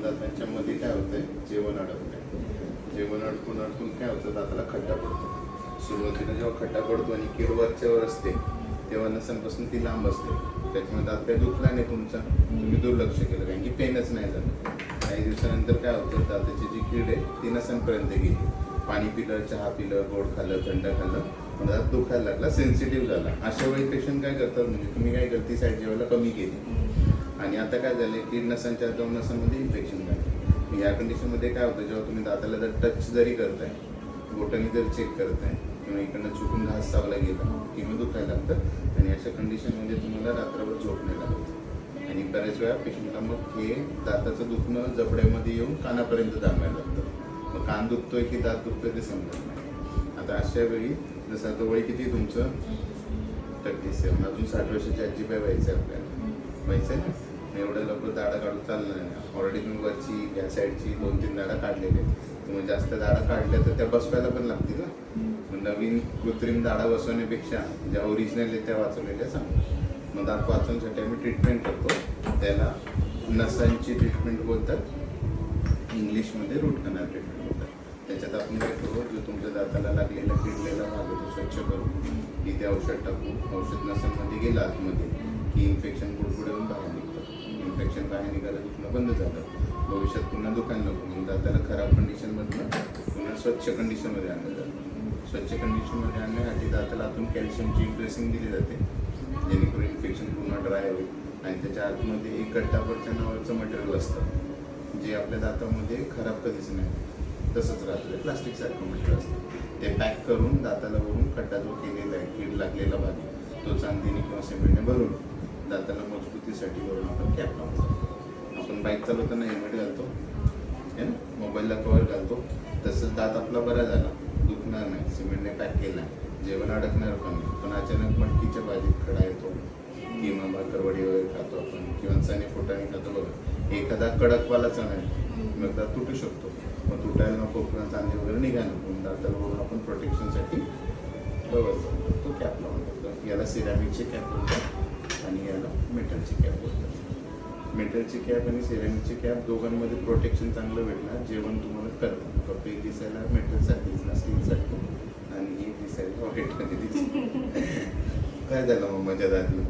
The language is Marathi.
दातांच्यामध्ये काय होतंय, जेवण अडकतंय. जेवण अडकून अडकून काय होतं, दाताला खड्डा पडतो. सुरुवातीला जेव्हा खड्डा पडतो आणि कीड वरच्यावर असते तेव्हा नसांपासून ती लांब असते. त्याच्यामुळे दात काही दुखला नाही तुमचा, तुम्ही दुर्लक्ष केलं कारण की पेनच नाही झालं. काही दिवसानंतर काय होतं, दाताची जी कीड आहे ती नसांपर्यंत गेली. पाणी पिलं, चहा पिलं, गोड खाल्लं, थंड खाल्लं, दात दुखायला लागला, सेन्सिटिव्ह झाला. अशा वेळी पेशंट काय करतात, म्हणजे तुम्ही काय गलती साईड जेवायला कमी केली आणि आता काय झालं, कीड नसांच्या दोन नसांमध्ये इन्फेक्शन झालं. या कंडिशनमध्ये काय होतं, जेव्हा तुम्ही दाताला जर टच जरी करताय, बोटाने जर चेक करताय किंवा इकडनं चुकून घास चावला गेला किंवा दुखायला लागतं आणि अशा कंडिशनमध्ये तुम्हाला रात्रभर झोप नाही लागत आणि बऱ्याच वेळा पेशंटला मग हे दाताचं दुखणं जबड्यामध्ये येऊन कानापर्यंत जाणवायला लागतं. मग कान दुखतोय की दात दुखतोय ते समजत नाही. आता अशा वेळी जसं आता वय किती तुमचं 37, अजून 60 वर्षाची आजी काय व्हायचं आहे आपल्याला, व्हायचं आहे ना. एवढ्या लवकर दाढा काढून चालणार नाही. ऑलरेडी तुम्ही वरची ह्या साईडची 2-3 दाढा काढलेले, तुम्ही जास्त दाढा काढल्या तर त्या बसवायला पण लागतील ना. नवीन कृत्रिम दाढा बसवण्यापेक्षा ज्या ओरिजिनल आहेत त्या वाचवलेल्या चांगल्या. मग दात वाचवण्यासाठी आम्ही ट्रीटमेंट करतो, त्याला नसांची ट्रीटमेंट बोलतात, इंग्लिशमध्ये रूट कॅनल ट्रीटमेंट बोलतात. त्याच्यात आपण काय करू, जो तुमच्या दाताला लागलेला किडलेला भाग आहे तो स्वच्छ करू, इथे औषध टाकू. औषध नसांमध्ये गेलं आतमध्ये की इन्फेक्शन पुढे येऊन बाहेर निघतं. इन्फेक्शन बाहेर निघालं, दुखणं बंद झालं, भविष्यात पुन्हा दुखायला नको. मग दाताला खराब कंडिशनमधनं पुन्हा स्वच्छ कंडिशनमध्ये आणलं जातं. स्वच्छ कंडिशनमध्ये आणण्यासाठी दाताला आतून कॅल्शियमची ड्रेसिंग दिली जाते, जेणेकरून इन्फेक्शन पूर्ण ड्राय होईल. आणि त्याच्या आतमध्ये एक गट्टापरच्या नावाचं मटेरियल असतं जे आपल्या दातामध्ये खराब कधीच नाही, तसंच राहतं. प्लास्टिक सारखं मटेरियल असतं. ते पॅक करून दाताला वरून खड्डा जो केलेला आहे, कीड लागलेला भाग आहे, तो चांदीने किंवा सिमेंटने भरून दाताला मजबूतीसाठी वरून आपण कॅप लावतो. आपण बाईक चालवताना हेल्मेट घालतो, है ना, मोबाईलला कवर घालतो, तसंच दात आपला बरा झाला, दुखणार नाही, सिमेंटने पॅक केला, जेवण अडकणार पण नाही. पण अचानक मटकीच्या भाजीत खडा येतो किंवा भाकरवडी वगैरे खातो आपण किंवा चणे फुटाणे खातो बघा, एखादा कडकवाला चणा आहे मग दात तुटू शकतो. मग तुटायला नको किंवा चांदी वगैरे निघायला नको, दाताला आपण प्रोटेक्शनसाठी व्यवस्थित तो कॅप लावून टाकतो. याला सिरॅमिकची कॅप बोलतात आणि याला मेटलची कॅप बोलतात. मेटलची कॅप आणि सिरॅमिकची कॅप दोघांमध्ये प्रोटेक्शन चांगलं भेटणार, जेवण तुम्हाला करतं. फक्त एक दिसायला मेटलसाठी दिसणार, स्टीलसाठी, आणि एक दिसायला रॉकेटमध्ये दिसणार. काय झालं मग माझ्या दातलं?